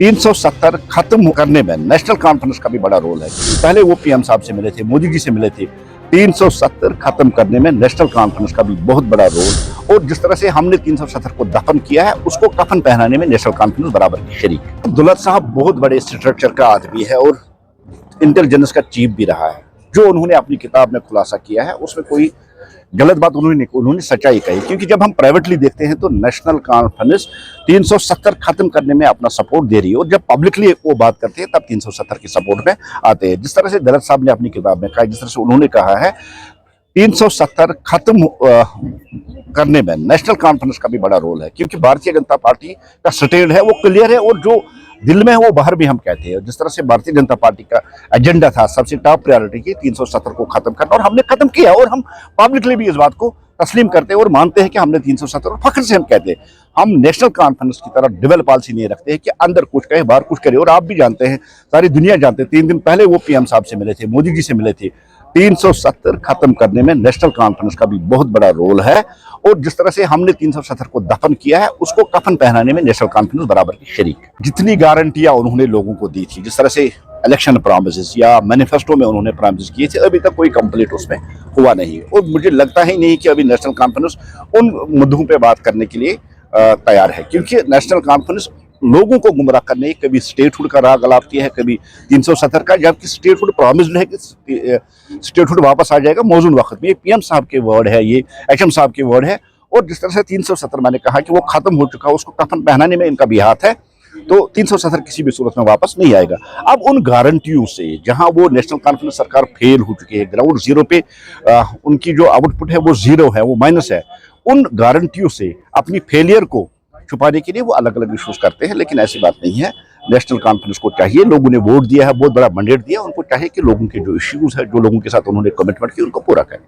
370 खत्म करने में नेशनल कॉन्फ्रेंस का भी बड़ा रोल है। पहले वो पीएम साहब से मिले थे, मोदी जी से मिले थे। 370 खत्म करने में नेशनल कॉन्फ्रेंस का भी बहुत बड़ा रोल, और जिस तरह से हमने 370 को दफन किया है, उसको कफन पहनाने में नेशनल कॉन्फ्रेंस बराबर की शरीक। दुलत साहब बहुत बड़े स्ट्रक्चर का आदमी है और इंटेलिजेंस का चीफ भी रहा है। जो उन्होंने अपनी किताब में खुलासा किया है उसमें कोई गलत बात उन्होंने सच्चाई कही, क्योंकि जब हम प्राइवेटली देखते हैं तो नेशनल कॉन्फ्रेंस 370 खत्म करने में अपना सपोर्ट दे रही है, और जब पब्लिकली वो बात करते हैं तब 370 की सपोर्ट में आते हैं। जिस तरह से दलत साहब ने अपनी किताब में कहा, जिस तरह से उन्होंने कहा है 370 खत्म करने में नेशनल कॉन्फ्रेंस का भी बड़ा रोल है, क्योंकि भारतीय जनता पार्टी का स्टैंड है वो क्लियर है, और जो दिल में है वो बाहर भी हम कहते हैं। जिस तरह से भारतीय जनता पार्टी का एजेंडा था, सबसे टॉप प्रायोरिटी की 370 को खत्म करना, और हमने खत्म किया, और हम पब्लिकली भी इस बात को तस्लीम करते हैं और मानते हैं कि हमने 370, फख्र से हम कहते हैं। हम नेशनल कॉन्फ्रेंस की तरह डबल पॉलिसी नहीं रखते हैं कि अंदर कुछ कहे बाहर कुछ करे। और आप भी जानते हैं, सारी दुनिया जानते हैं, 3 दिन पहले वो पीएम साहब से मिले थे, मोदी जी से मिले थे। 370 खत्म करने में नेशनल कॉन्फ्रेंस का भी बहुत बड़ा रोल है, और जिस तरह से हमने 370 को दफन किया है, उसको कफन पहनाने में नेशनल कॉन्फ्रेंस बराबर की शरीक। जितनी गारंटियां उन्होंने लोगों को दी थी, जिस तरह से इलेक्शन प्रॉमिसेस या मैनिफेस्टो में उन्होंने प्रॉमिस किए थे, अभी तक कोई कंप्लीट उसमें हुआ नहीं। और मुझे लगता ही नहीं कि अभी नेशनल कॉन्फ्रेंस उन मुद्दों पे बात करने के लिए तैयार है, क्योंकि नेशनल कॉन्फ्रेंस लोगों को गुमराह करने, कभी स्टेटहुड का राग अलापती है, कभी 370 का, जबकि स्टेटहुड प्रॉमिस्ड है कि स्टेटहुड वापस आ जाएगा मौजूद वक्त में। ये पीएम साहब के वर्ड है, ये एचएम साहब के वर्ड है। और जिस तरह से 370 मैंने कहा कि वो खत्म हो चुका है, उसको कफन पहनाने में इनका भी हाथ है, तो 370 किसी भी सूरत में वापस नहीं आएगा। अब उन गारंटियों से, जहां वो नेशनल कॉन्फ्रेंस सरकार फेल हो चुकी है, ग्राउंड जीरो पे उनकी जो आउटपुट है वो जीरो है, वो माइनस है, उन गारंटियों से अपनी फेलियर को छुपाने के लिए वो अलग अलग इशूज करते हैं। लेकिन ऐसी बात नहीं है। नेशनल कॉन्फ्रेंस को चाहिए, लोगों ने वोट दिया है, बहुत बड़ा मैंडेट दिया, उनको चाहिए कि लोगों के जो इश्यूज है, जो लोगों के साथ उन्होंने कमिटमेंट की, उनको पूरा करें।